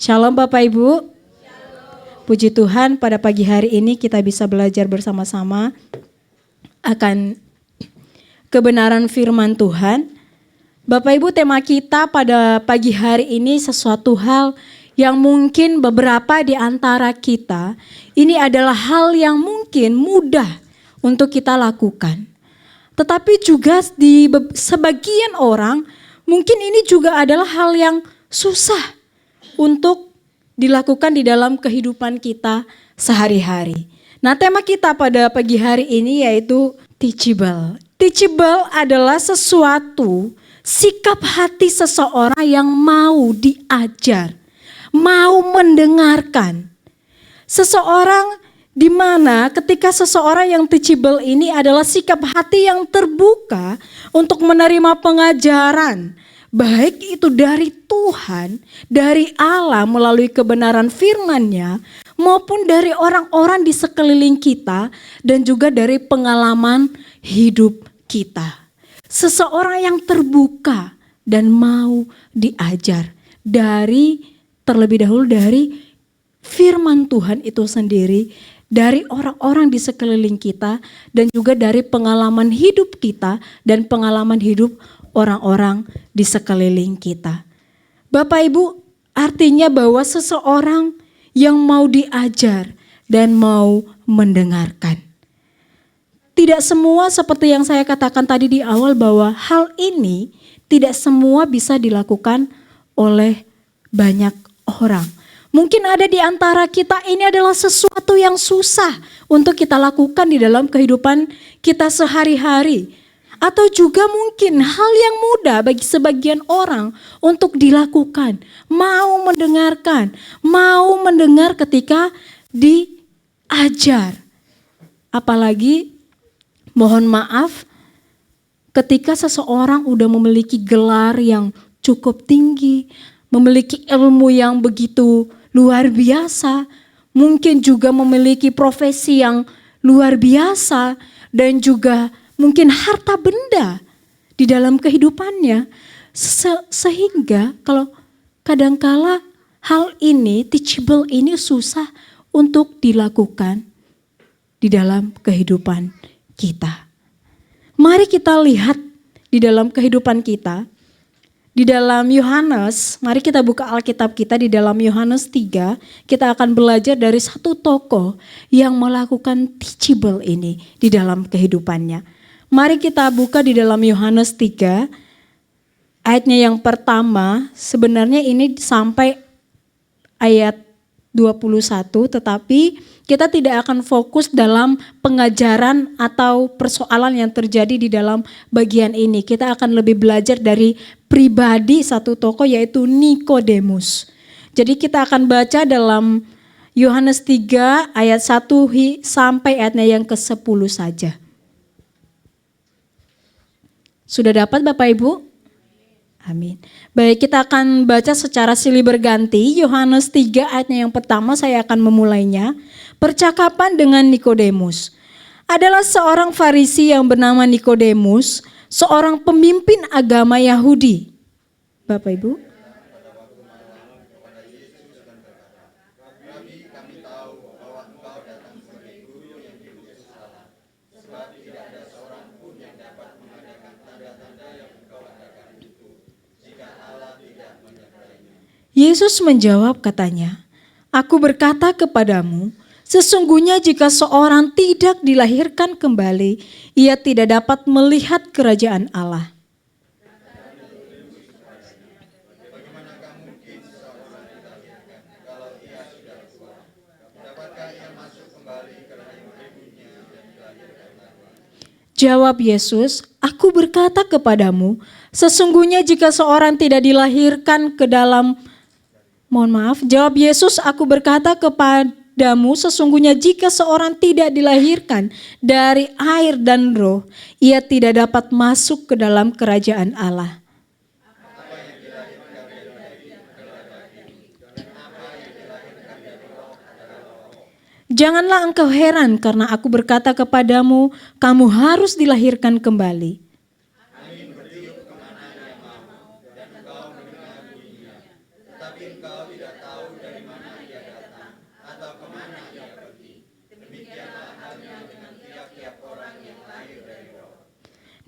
Shalom Bapak Ibu. Puji Tuhan pada pagi hari ini kita bisa belajar bersama-sama akan kebenaran firman Tuhan. Bapak Ibu, tema kita pada pagi hari ini sesuatu hal yang mungkin beberapa di antara kita ini adalah hal yang mungkin mudah untuk kita lakukan. Tetapi juga di sebagian orang mungkin ini juga adalah hal yang susah untuk dilakukan di dalam kehidupan kita sehari-hari. Nah, tema kita pada pagi hari ini yaitu teachable. Teachable adalah sesuatu sikap hati seseorang yang mau diajar, mau mendengarkan. Seseorang di mana ketika seseorang yang teachable ini adalah sikap hati yang terbuka untuk menerima pengajaran, baik itu dari Tuhan, dari Allah melalui kebenaran firman-Nya, maupun dari orang-orang di sekeliling kita dan juga dari pengalaman hidup kita. Seseorang yang terbuka dan mau diajar terlebih dahulu dari firman Tuhan itu sendiri, dari orang-orang di sekeliling kita dan juga dari pengalaman hidup kita dan pengalaman hidup orang-orang di sekeliling kita. Bapak Ibu, artinya bahwa seseorang yang mau diajar dan mau mendengarkan. Tidak semua seperti yang saya katakan tadi di awal bahwa hal ini tidak semua bisa dilakukan oleh banyak orang. Mungkin ada di antara kita ini adalah sesuatu yang susah untuk kita lakukan di dalam kehidupan kita sehari-hari. Atau juga mungkin hal yang mudah bagi sebagian orang untuk dilakukan. Mau mendengar ketika diajar. Apalagi mohon maaf ketika seseorang udah memiliki gelar yang cukup tinggi, memiliki ilmu yang begitu luar biasa, mungkin juga memiliki profesi yang luar biasa dan juga mungkin harta benda di dalam kehidupannya. Sehingga kalau kadangkala hal ini, teachable ini susah untuk dilakukan di dalam kehidupan kita. Mari kita lihat di dalam kehidupan kita. Di dalam Yohanes, mari kita buka Alkitab kita di dalam Yohanes 3. Kita akan belajar dari satu tokoh yang melakukan teachable ini di dalam kehidupannya. Mari kita buka di dalam Yohanes 3, ayatnya yang pertama, sebenarnya ini sampai ayat 21, tetapi kita tidak akan fokus dalam pengajaran atau persoalan yang terjadi di dalam bagian ini. Kita akan lebih belajar dari pribadi satu tokoh yaitu Nikodemus. Jadi kita akan baca dalam Yohanes 3 ayat 1 sampai ayatnya yang ke-10 saja. Sudah dapat Bapak Ibu? Amin. Baik, kita akan baca secara silih berganti. Yohanes 3 ayatnya yang pertama saya akan memulainya. Percakapan dengan Nikodemus. Adalah seorang Farisi yang bernama Nikodemus, seorang pemimpin agama Yahudi. Bapak Ibu? Yesus menjawab katanya, "Aku berkata kepadamu, sesungguhnya jika seorang tidak dilahirkan kembali, ia tidak dapat melihat kerajaan Allah." Jawab Yesus, "Aku berkata kepadamu, sesungguhnya jika seorang tidak dilahirkan ke dalam..." Jawab Yesus, "Aku berkata kepadamu, sesungguhnya jika seorang tidak dilahirkan dari air dan roh, ia tidak dapat masuk ke dalam kerajaan Allah." Janganlah engkau heran karena aku berkata kepadamu, kamu harus dilahirkan kembali. Angin bertiup kemana ia mau, dan engkau mendengar bunyinya, tetapi engkau tidak tahu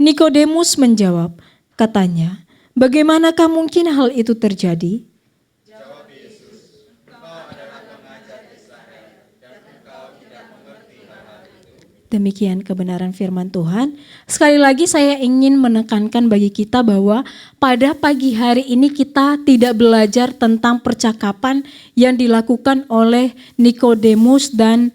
Nikodemus menjawab, katanya, bagaimanakah mungkin hal itu terjadi? Demikian kebenaran firman Tuhan. Sekali lagi saya ingin menekankan bagi kita bahwa pada pagi hari ini kita tidak belajar tentang percakapan yang dilakukan oleh Nikodemus dan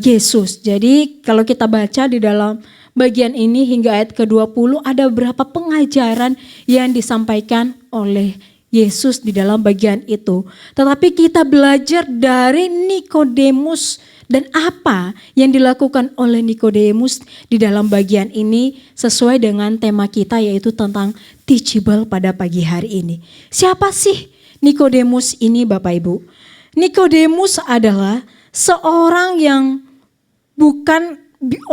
Yesus. Jadi kalau kita baca di dalam bagian ini hingga ayat ke-20 ada beberapa pengajaran yang disampaikan oleh Yesus di dalam bagian itu. Tetapi kita belajar dari Nikodemus dan apa yang dilakukan oleh Nikodemus di dalam bagian ini sesuai dengan tema kita yaitu tentang teachable pada pagi hari ini. Siapa sih Nikodemus ini Bapak Ibu? Nikodemus adalah seorang yang bukan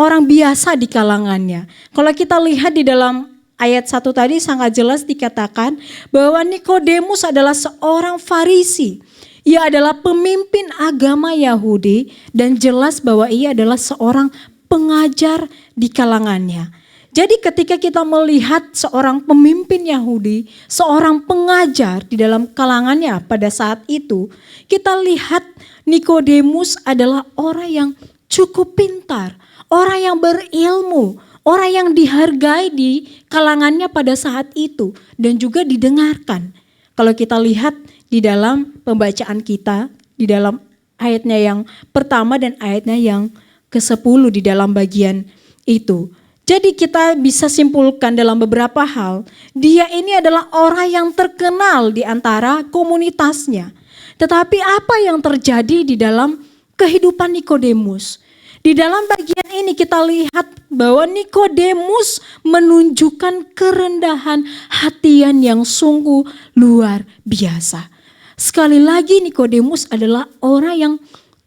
orang biasa di kalangannya. Kalau kita lihat di dalam ayat 1 tadi sangat jelas dikatakan bahwa Nikodemus adalah seorang Farisi. Ia adalah pemimpin agama Yahudi dan jelas bahwa ia adalah seorang pengajar di kalangannya. Jadi ketika kita melihat seorang pemimpin Yahudi, seorang pengajar di dalam kalangannya pada saat itu, kita lihat Nikodemus adalah orang yang cukup pintar, orang yang berilmu, orang yang dihargai di kalangannya pada saat itu dan juga didengarkan. Kalau kita lihat di dalam pembacaan kita, di dalam ayatnya yang pertama dan ayatnya yang ke-10 di dalam bagian itu. Jadi kita bisa simpulkan dalam beberapa hal, dia ini adalah orang yang terkenal di antara komunitasnya. Tetapi apa yang terjadi di dalam kehidupan Nikodemus? Di dalam bagian ini kita lihat bahwa Nikodemus menunjukkan kerendahan hatian yang sungguh luar biasa. Sekali lagi Nikodemus adalah orang yang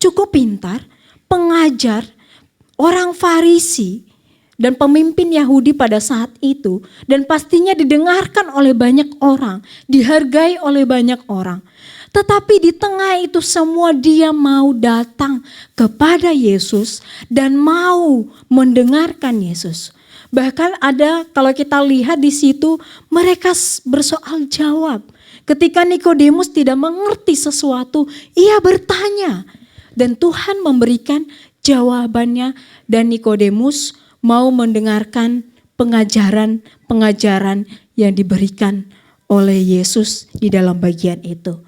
cukup pintar, pengajar, orang Farisi dan pemimpin Yahudi pada saat itu. Dan pastinya didengarkan oleh banyak orang, dihargai oleh banyak orang. Tetapi di tengah itu semua dia mau datang kepada Yesus dan mau mendengarkan Yesus. Bahkan ada kalau kita lihat di situ mereka bersoal jawab. Ketika Nikodemus tidak mengerti sesuatu, ia bertanya dan Tuhan memberikan jawabannya dan Nikodemus mau mendengarkan pengajaran yang diberikan oleh Yesus di dalam bagian itu.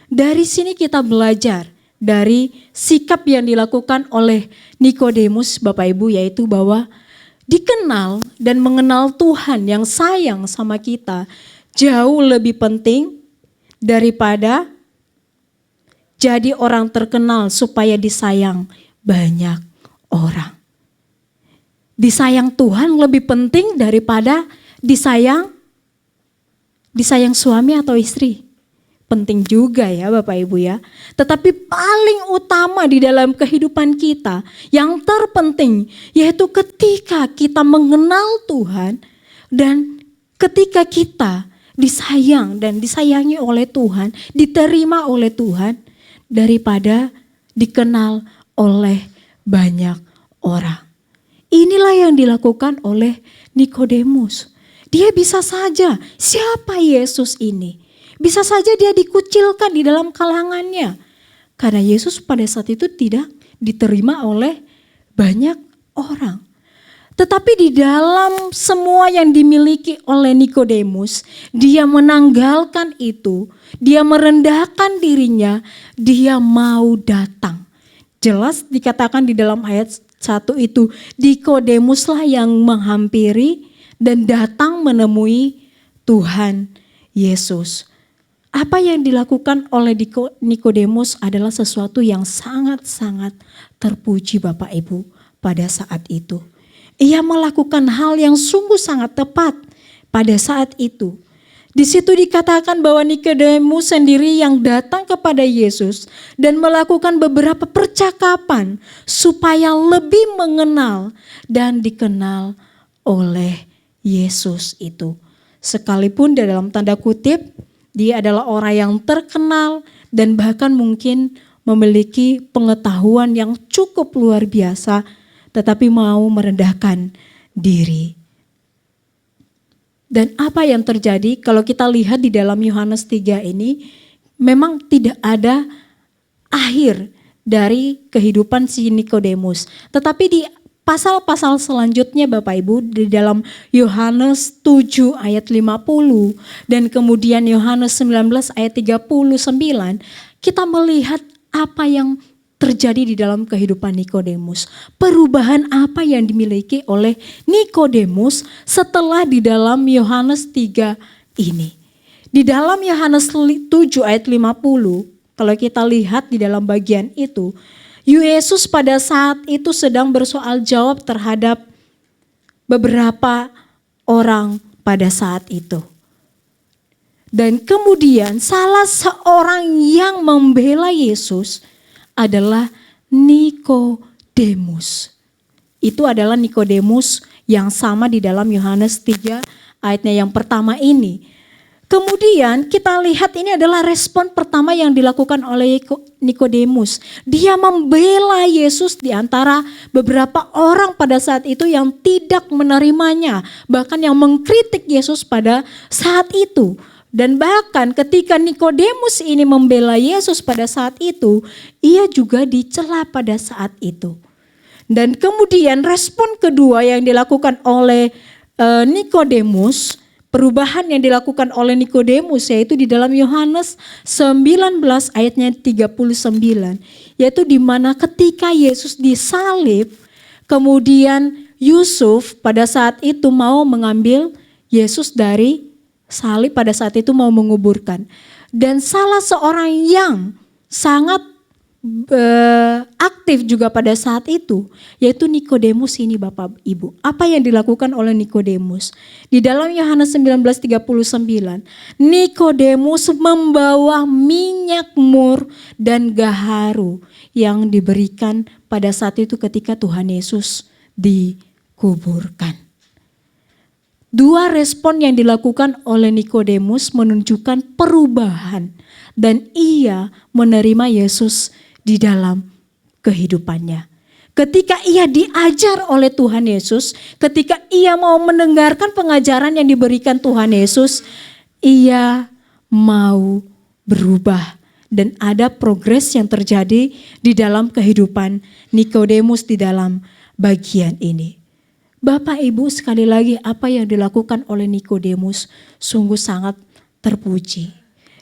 Dari sini kita belajar dari sikap yang dilakukan oleh Nikodemus Bapak Ibu yaitu bahwa dikenal dan mengenal Tuhan yang sayang sama kita jauh lebih penting daripada jadi orang terkenal supaya disayang banyak orang. Disayang Tuhan lebih penting daripada disayang suami atau istri. Penting juga ya Bapak Ibu ya. Tetapi paling utama di dalam kehidupan kita yang terpenting yaitu ketika kita mengenal Tuhan dan ketika kita disayang dan disayangi oleh Tuhan, diterima oleh Tuhan daripada dikenal oleh banyak orang. Inilah yang dilakukan oleh Nikodemus. Dia bisa saja, siapa Yesus ini? Bisa saja dia dikucilkan di dalam kalangannya. Karena Yesus pada saat itu tidak diterima oleh banyak orang. Tetapi di dalam semua yang dimiliki oleh Nikodemus, dia menanggalkan itu, dia merendahkan dirinya, dia mau datang. Jelas dikatakan di dalam ayat 1 itu, Nikodemuslah yang menghampiri dan datang menemui Tuhan Yesus. Apa yang dilakukan oleh Nikodemus adalah sesuatu yang sangat-sangat terpuji Bapak Ibu pada saat itu. Ia melakukan hal yang sungguh sangat tepat pada saat itu. Di situ dikatakan bahwa Nikodemus sendiri yang datang kepada Yesus dan melakukan beberapa percakapan supaya lebih mengenal dan dikenal oleh Yesus itu. Sekalipun dalam tanda kutip dia adalah orang yang terkenal dan bahkan mungkin memiliki pengetahuan yang cukup luar biasa, tetapi mau merendahkan diri. Dan apa yang terjadi kalau kita lihat di dalam Yohanes 3 ini, memang tidak ada akhir dari kehidupan si Nikodemus. Tetapi di pasal-pasal selanjutnya Bapak Ibu, di dalam Yohanes 7 ayat 50 dan kemudian Yohanes 19 ayat 39, kita melihat apa yang terjadi di dalam kehidupan Nikodemus. Perubahan apa yang dimiliki oleh Nikodemus setelah di dalam Yohanes 3 ini. Di dalam Yohanes 7 ayat 50, kalau kita lihat di dalam bagian itu, Yesus pada saat itu sedang bersoal jawab terhadap beberapa orang pada saat itu. Dan kemudian salah seorang yang membela Yesus adalah Nikodemus. Itu adalah Nikodemus yang sama di dalam Yohanes 3 ayatnya yang pertama ini. Kemudian kita lihat ini adalah respon pertama yang dilakukan oleh Nikodemus. Dia membela Yesus di antara beberapa orang pada saat itu yang tidak menerimanya, bahkan yang mengkritik Yesus pada saat itu. Dan bahkan ketika Nikodemus ini membela Yesus pada saat itu, ia juga dicela pada saat itu. Dan kemudian respon kedua yang dilakukan oleh Nikodemus, perubahan yang dilakukan oleh Nikodemus yaitu di dalam Yohanes 19 ayatnya 39, yaitu di mana ketika Yesus disalib, kemudian Yusuf pada saat itu mau mengambil Yesus dari salib, pada saat itu mau menguburkan. Dan salah seorang yang sangat aktif juga pada saat itu, yaitu Nikodemus ini Bapak Ibu. Apa yang dilakukan oleh Nikodemus? Di dalam Yohanes 19:39, Nikodemus membawa minyak mur dan gaharu yang diberikan pada saat itu ketika Tuhan Yesus dikuburkan. Dua respon yang dilakukan oleh Nikodemus menunjukkan perubahan dan ia menerima Yesus di dalam kehidupannya. Ketika ia diajar oleh Tuhan Yesus, ketika ia mau mendengarkan pengajaran yang diberikan Tuhan Yesus, ia mau berubah dan ada progres yang terjadi di dalam kehidupan Nikodemus di dalam bagian ini. Bapak Ibu, sekali lagi apa yang dilakukan oleh Nikodemus sungguh sangat terpuji.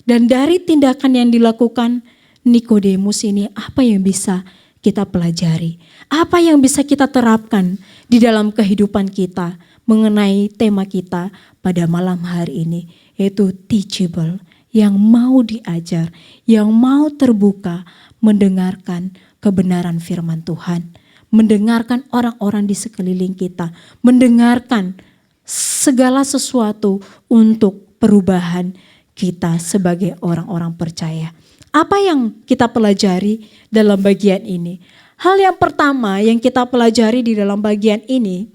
Dan dari tindakan yang dilakukan Nikodemus ini, apa yang bisa kita pelajari? Apa yang bisa kita terapkan di dalam kehidupan kita mengenai tema kita pada malam hari ini, yaitu teachable, yang mau diajar, yang mau terbuka mendengarkan kebenaran firman Tuhan, mendengarkan orang-orang di sekeliling kita, mendengarkan segala sesuatu untuk perubahan kita sebagai orang-orang percaya. Apa yang kita pelajari dalam bagian ini? Hal yang pertama yang kita pelajari di dalam bagian ini,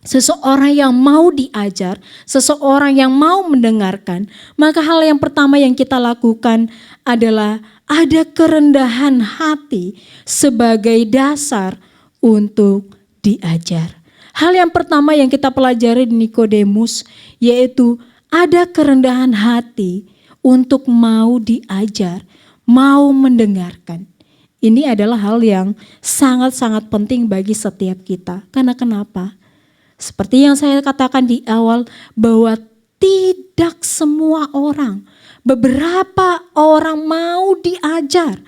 seseorang yang mau diajar, seseorang yang mau mendengarkan, maka hal yang pertama yang kita lakukan adalah ada kerendahan hati sebagai dasar untuk diajar. Hal yang pertama yang kita pelajari di Nikodemus yaitu ada kerendahan hati untuk mau diajar, mau mendengarkan. Ini adalah hal yang sangat-sangat penting bagi setiap kita. Karena kenapa? Seperti yang saya katakan di awal bahwa tidak semua orang, beberapa orang mau diajar.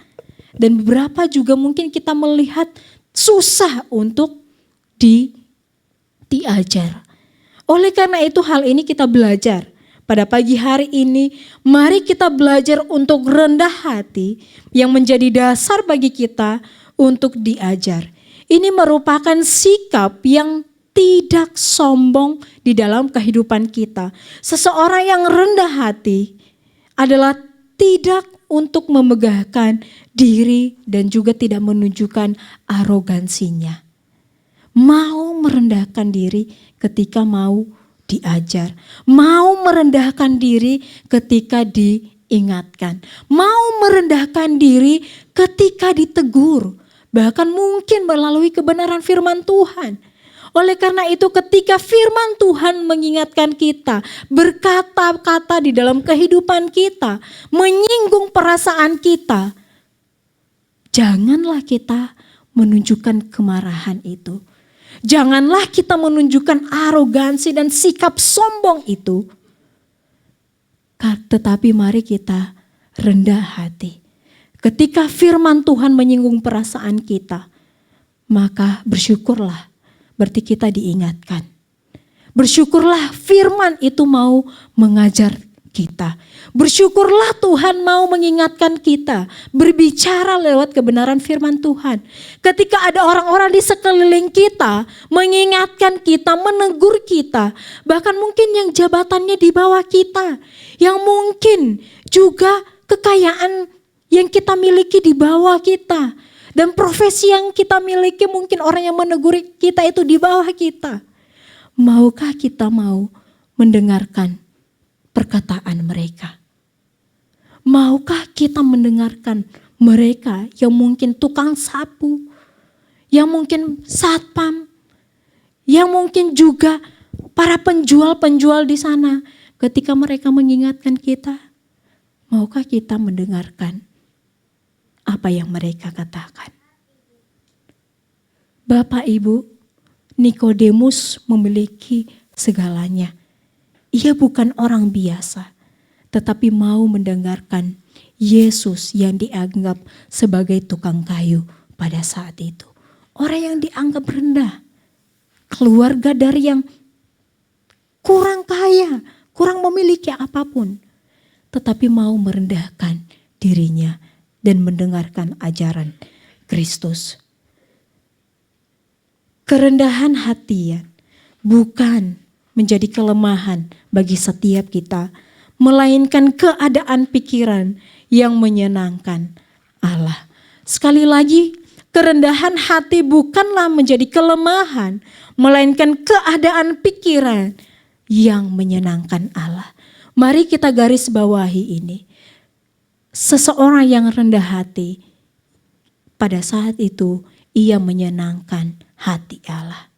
Dan beberapa juga mungkin kita melihat susah untuk diajar. Oleh karena itu hal ini kita belajar. Pada pagi hari ini mari kita belajar untuk rendah hati yang menjadi dasar bagi kita untuk diajar. Ini merupakan sikap yang tidak sombong di dalam kehidupan kita. Seseorang yang rendah hati adalah tidak untuk memegahkan diri dan juga tidak menunjukkan arogansinya. Mau merendahkan diri ketika mau diajar. Mau merendahkan diri ketika diingatkan, mau merendahkan diri ketika ditegur, bahkan mungkin melalui kebenaran firman Tuhan. Oleh karena itu ketika firman Tuhan mengingatkan kita, berkata-kata di dalam kehidupan kita, menyinggung perasaan kita, janganlah kita menunjukkan kemarahan itu. Janganlah kita menunjukkan arogansi dan sikap sombong itu. Tetapi mari kita rendah hati. Ketika firman Tuhan menyinggung perasaan kita, maka bersyukurlah. Berarti kita diingatkan. Bersyukurlah firman itu mau mengajar kita. Bersyukurlah Tuhan mau mengingatkan kita. Berbicara lewat kebenaran firman Tuhan. Ketika ada orang-orang di sekeliling kita mengingatkan kita, menegur kita. Bahkan mungkin yang jabatannya di bawah kita. Yang mungkin juga kekayaan yang kita miliki di bawah kita. Dan profesi yang kita miliki mungkin orang yang menegur kita itu di bawah kita. Maukah kita mau mendengarkan perkataan mereka? Maukah kita mendengarkan mereka yang mungkin tukang sapu, yang mungkin satpam, yang mungkin juga para penjual-penjual di sana ketika mereka mengingatkan kita? Maukah kita mendengarkan apa yang mereka katakan? Bapak Ibu, Nikodemus memiliki segalanya. Ia bukan orang biasa, tetapi mau mendengarkan Yesus yang dianggap sebagai tukang kayu pada saat itu. Orang yang dianggap rendah, keluarga dari yang kurang kaya, kurang memiliki apapun, tetapi mau merendahkan dirinya dan mendengarkan ajaran Kristus. Kerendahan hati bukan menjadi kelemahan bagi setiap kita, melainkan keadaan pikiran yang menyenangkan Allah. Sekali lagi, kerendahan hati bukanlah menjadi kelemahan, melainkan keadaan pikiran yang menyenangkan Allah. Mari kita garis bawahi ini. Seseorang yang rendah hati, pada saat itu ia menyenangkan hati Allah.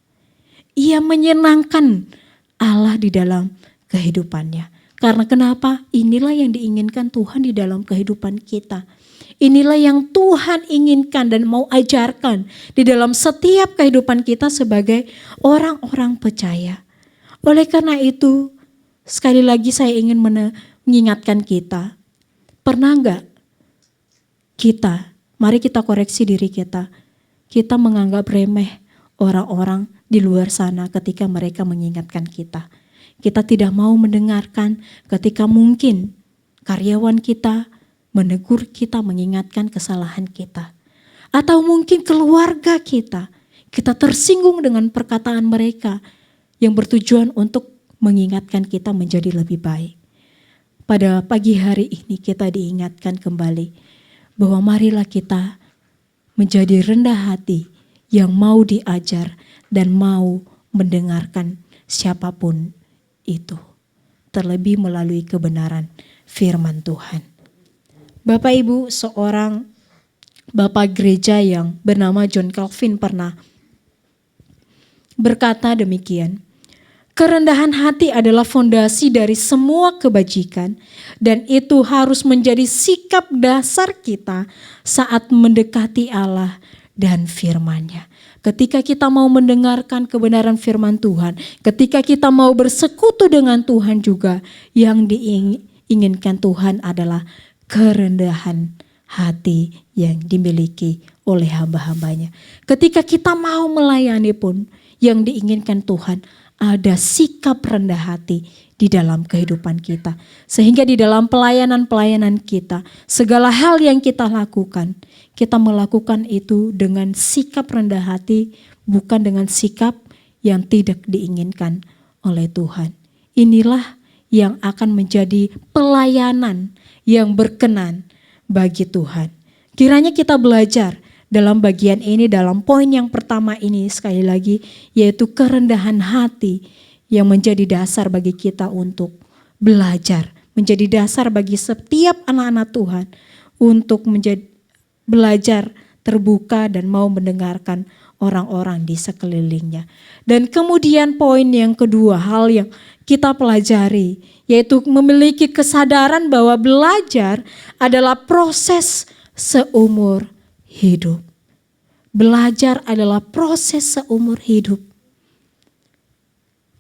Ia menyenangkan Allah di dalam kehidupannya. Karena kenapa? Inilah yang diinginkan Tuhan di dalam kehidupan kita. Inilah yang Tuhan inginkan dan mau ajarkan di dalam setiap kehidupan kita sebagai orang-orang percaya. Oleh karena itu, sekali lagi saya ingin mengingatkan kita. Pernah enggak kita, mari kita koreksi diri kita. Kita menganggap remeh orang-orang di luar sana ketika mereka mengingatkan kita. Kita tidak mau mendengarkan ketika mungkin karyawan kita menegur kita, mengingatkan kesalahan kita. Atau mungkin keluarga kita tersinggung dengan perkataan mereka yang bertujuan untuk mengingatkan kita menjadi lebih baik. Pada pagi hari ini kita diingatkan kembali bahwa marilah kita menjadi rendah hati yang mau diajar dan mau mendengarkan siapapun itu. Terlebih melalui kebenaran firman Tuhan. Bapak Ibu, seorang bapak gereja yang bernama John Calvin pernah berkata demikian. Kerendahan hati adalah fondasi dari semua kebajikan dan itu harus menjadi sikap dasar kita saat mendekati Allah dan firman-Nya. Ketika kita mau mendengarkan kebenaran firman Tuhan, ketika kita mau bersekutu dengan Tuhan juga, yang diinginkan Tuhan adalah kerendahan hati yang dimiliki oleh hamba-hambanya. Ketika kita mau melayani pun, yang diinginkan Tuhan ada sikap rendah hati di dalam kehidupan kita. Sehingga di dalam pelayanan-pelayanan kita, segala hal yang kita lakukan, kita melakukan itu dengan sikap rendah hati, bukan dengan sikap yang tidak diinginkan oleh Tuhan. Inilah yang akan menjadi pelayanan yang berkenan bagi Tuhan. Kiranya kita belajar dalam bagian ini, dalam poin yang pertama ini sekali lagi, yaitu kerendahan hati yang menjadi dasar bagi kita untuk belajar menjadi dasar bagi setiap anak-anak Tuhan untuk belajar terbuka dan mau mendengarkan orang-orang di sekelilingnya. Dan kemudian poin yang kedua, hal yang kita pelajari, yaitu memiliki kesadaran bahwa belajar adalah proses seumur hidup. Belajar adalah proses seumur hidup.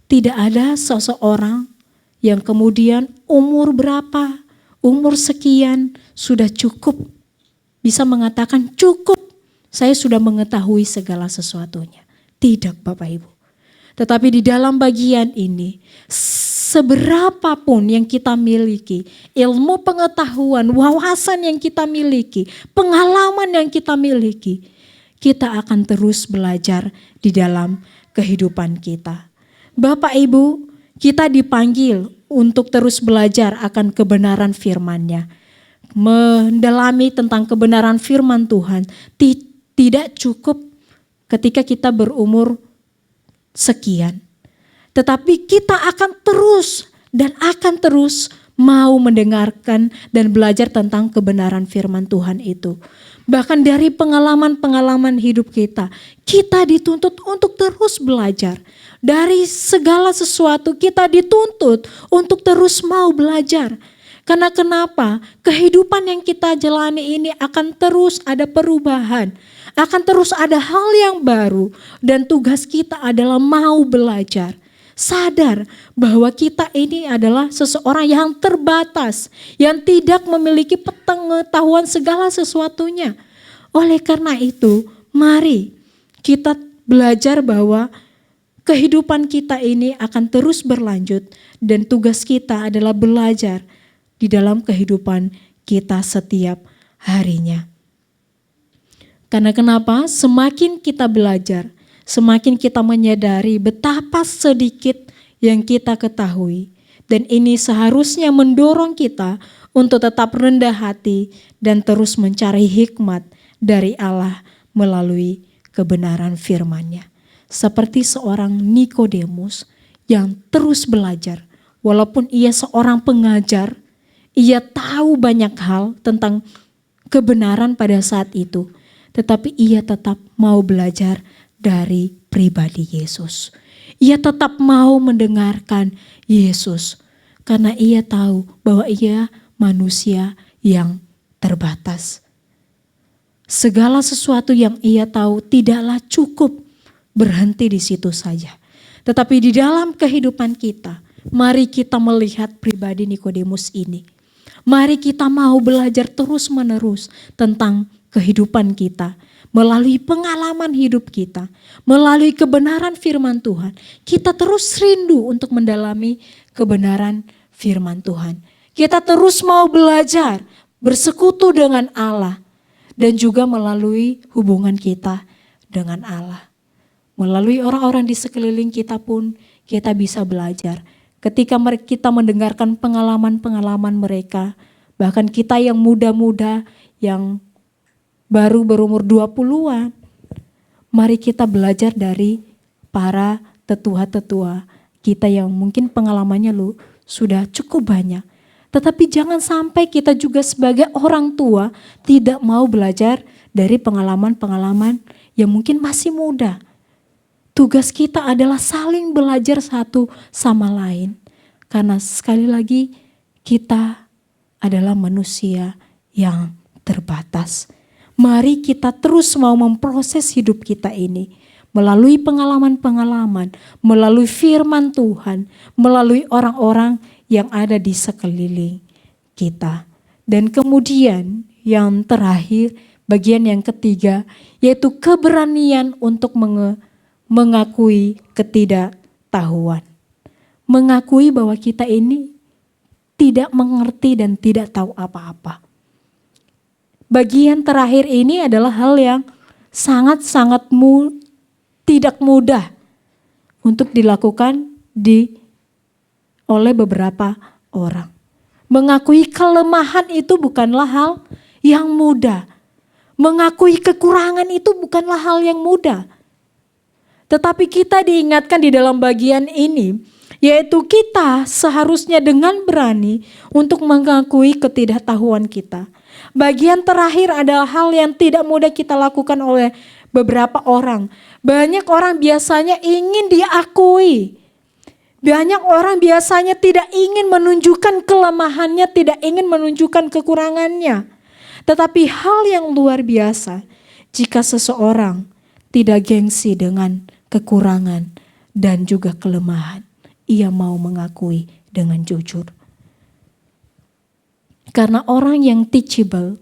Tidak ada seseorang yang kemudian umur berapa, umur sekian sudah cukup, bisa mengatakan cukup, saya sudah mengetahui segala sesuatunya. Tidak Bapak Ibu. Tetapi di dalam bagian ini, seberapapun yang kita miliki, ilmu pengetahuan, wawasan yang kita miliki, pengalaman yang kita miliki, kita akan terus belajar di dalam kehidupan kita. Bapak Ibu, kita dipanggil untuk terus belajar akan kebenaran firman-Nya. Mendalami tentang kebenaran firman Tuhan tidak cukup ketika kita berumur sekian. Tetapi kita akan terus dan akan terus mau mendengarkan dan belajar tentang kebenaran firman Tuhan itu. Bahkan dari pengalaman-pengalaman hidup kita dituntut untuk terus belajar. Dari segala sesuatu kita dituntut untuk terus mau belajar. Karena kenapa? Kehidupan yang kita jalani ini akan terus ada perubahan. Akan terus ada hal yang baru. Dan tugas kita adalah mau belajar. Sadar bahwa kita ini adalah seseorang yang terbatas, yang tidak memiliki pengetahuan segala sesuatunya. Oleh karena itu, mari kita belajar bahwa kehidupan kita ini akan terus berlanjut dan tugas kita adalah belajar di dalam kehidupan kita setiap harinya. Karena kenapa? Semakin kita belajar, semakin kita menyadari betapa sedikit yang kita ketahui. Dan ini seharusnya mendorong kita untuk tetap rendah hati dan terus mencari hikmat dari Allah melalui kebenaran firman-Nya. Seperti seorang Nikodemus yang terus belajar. Walaupun ia seorang pengajar, ia tahu banyak hal tentang kebenaran pada saat itu. Tetapi ia tetap mau belajar dari pribadi Yesus. Ia tetap mau mendengarkan Yesus karena ia tahu bahwa ia manusia yang terbatas. Segala sesuatu yang ia tahu tidaklah cukup berhenti di situ saja. Tetapi di dalam kehidupan kita, mari kita melihat pribadi Nikodemus ini. Mari kita mau belajar terus-menerus tentang kehidupan kita. Melalui pengalaman hidup kita, melalui kebenaran firman Tuhan, kita terus rindu untuk mendalami kebenaran firman Tuhan. Kita terus mau belajar, bersekutu dengan Allah, dan juga melalui hubungan kita dengan Allah. Melalui orang-orang di sekeliling kita pun kita bisa belajar. Ketika kita mendengarkan pengalaman-pengalaman mereka, bahkan kita yang muda-muda, yang baru berumur 20-an, mari kita belajar dari para tetua-tetua kita yang mungkin pengalamannya sudah cukup banyak. Tetapi jangan sampai kita juga sebagai orang tua tidak mau belajar dari pengalaman-pengalaman yang mungkin masih muda. Tugas kita adalah saling belajar satu sama lain. Karena sekali lagi kita adalah manusia yang terbatas. Mari kita terus mau memproses hidup kita ini melalui pengalaman-pengalaman, melalui firman Tuhan, melalui orang-orang yang ada di sekeliling kita. Dan kemudian yang terakhir, bagian yang ketiga, yaitu keberanian untuk mengakui ketidaktahuan. Mengakui bahwa kita ini tidak mengerti dan tidak tahu apa-apa. Bagian terakhir ini adalah hal yang sangat-sangat tidak mudah untuk dilakukan oleh beberapa orang. Mengakui kelemahan itu bukanlah hal yang mudah. Mengakui kekurangan itu bukanlah hal yang mudah. Tetapi kita diingatkan di dalam bagian ini, Yaitu kita seharusnya dengan berani untuk mengakui ketidaktahuan kita. Bagian terakhir adalah hal yang tidak mudah kita lakukan oleh beberapa orang. Banyak orang biasanya ingin diakui. Banyak orang biasanya tidak ingin menunjukkan kelemahannya, tidak ingin menunjukkan kekurangannya. Tetapi hal yang luar biasa jika seseorang tidak gengsi dengan kekurangan dan juga kelemahan. Ia mau mengakui dengan jujur. Karena orang yang teachable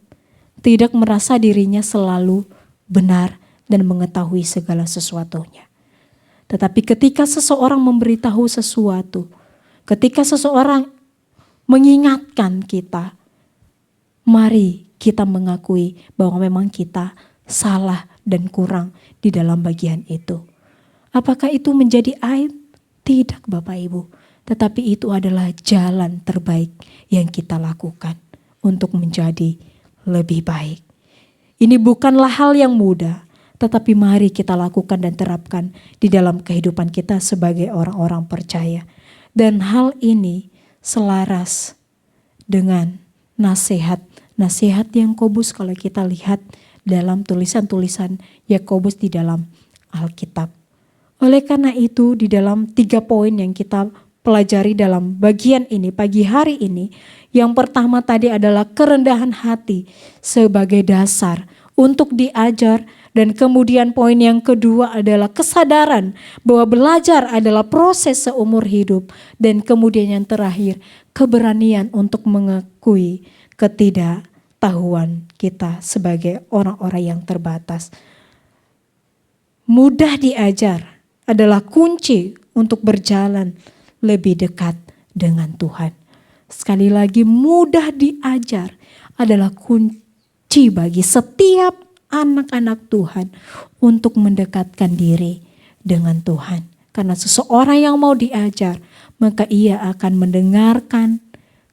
tidak merasa dirinya selalu benar dan mengetahui segala sesuatunya. Tetapi ketika seseorang memberitahu sesuatu, ketika seseorang mengingatkan kita, mari kita mengakui bahwa memang kita salah dan kurang di dalam bagian itu. Apakah itu menjadi aib? Tidak Bapak Ibu. Tetapi itu adalah jalan terbaik yang kita lakukan untuk menjadi lebih baik. Ini bukanlah hal yang mudah, tetapi mari kita lakukan dan terapkan di dalam kehidupan kita sebagai orang-orang percaya. Dan hal ini selaras dengan nasihat Yakobus kalau kita lihat dalam tulisan-tulisan Yakobus di dalam Alkitab. Oleh karena itu di dalam 3 poin yang kita pelajari dalam bagian ini pagi hari ini, yang pertama tadi adalah kerendahan hati sebagai dasar untuk diajar, dan kemudian poin yang kedua adalah kesadaran bahwa belajar adalah proses seumur hidup, dan kemudian yang terakhir keberanian untuk mengakui ketidaktahuan kita sebagai orang-orang yang terbatas. Mudah diajar adalah kunci untuk berjalan lebih dekat dengan Tuhan. Sekali lagi, mudah diajar adalah kunci bagi setiap anak-anak Tuhan untuk mendekatkan diri dengan Tuhan. Karena seseorang yang mau diajar, maka ia akan mendengarkan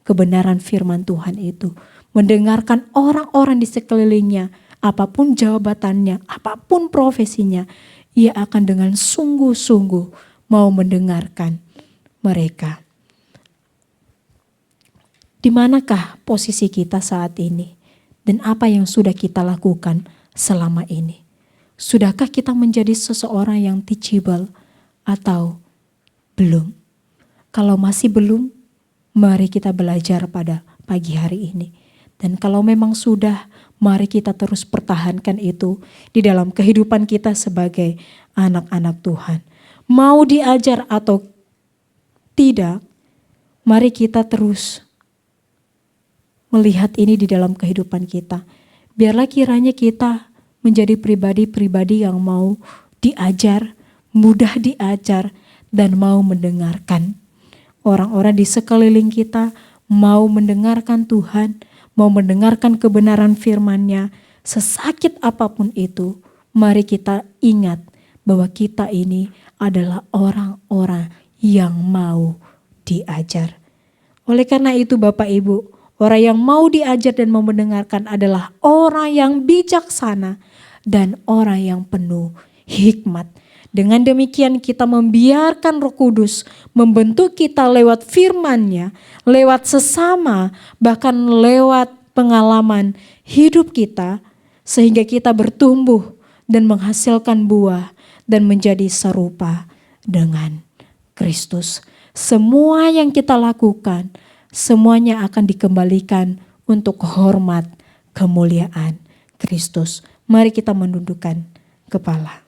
kebenaran firman Tuhan itu. Mendengarkan orang-orang di sekelilingnya, apapun jabatannya, apapun profesinya, ia akan dengan sungguh-sungguh mau mendengarkan mereka. Di manakah posisi kita saat ini? Dan apa yang sudah kita lakukan selama ini? Sudahkah kita menjadi seseorang yang teachable atau belum? Kalau masih belum, mari kita belajar pada pagi hari ini. Dan kalau memang sudah, mari kita terus pertahankan itu di dalam kehidupan kita sebagai anak-anak Tuhan. Mau diajar atau tidak, mari kita terus melihat ini di dalam kehidupan kita. Biarlah kiranya kita menjadi pribadi-pribadi yang mau diajar, mudah diajar, dan mau mendengarkan. Orang-orang di sekeliling kita mau mendengarkan Tuhan, mau mendengarkan kebenaran firman-Nya. Sesakit apapun itu, mari kita ingat bahwa kita ini adalah orang-orang yang mau diajar. Oleh karena itu Bapak Ibu, orang yang mau diajar dan mau mendengarkan adalah orang yang bijaksana dan orang yang penuh hikmat. Dengan demikian kita membiarkan Roh Kudus membentuk kita lewat firman-Nya, lewat sesama, bahkan lewat pengalaman hidup kita, sehingga kita bertumbuh dan menghasilkan buah dan menjadi serupa dengan Kristus. Semua yang kita lakukan, semuanya akan dikembalikan untuk hormat kemuliaan Kristus. Mari kita menundukkan kepala.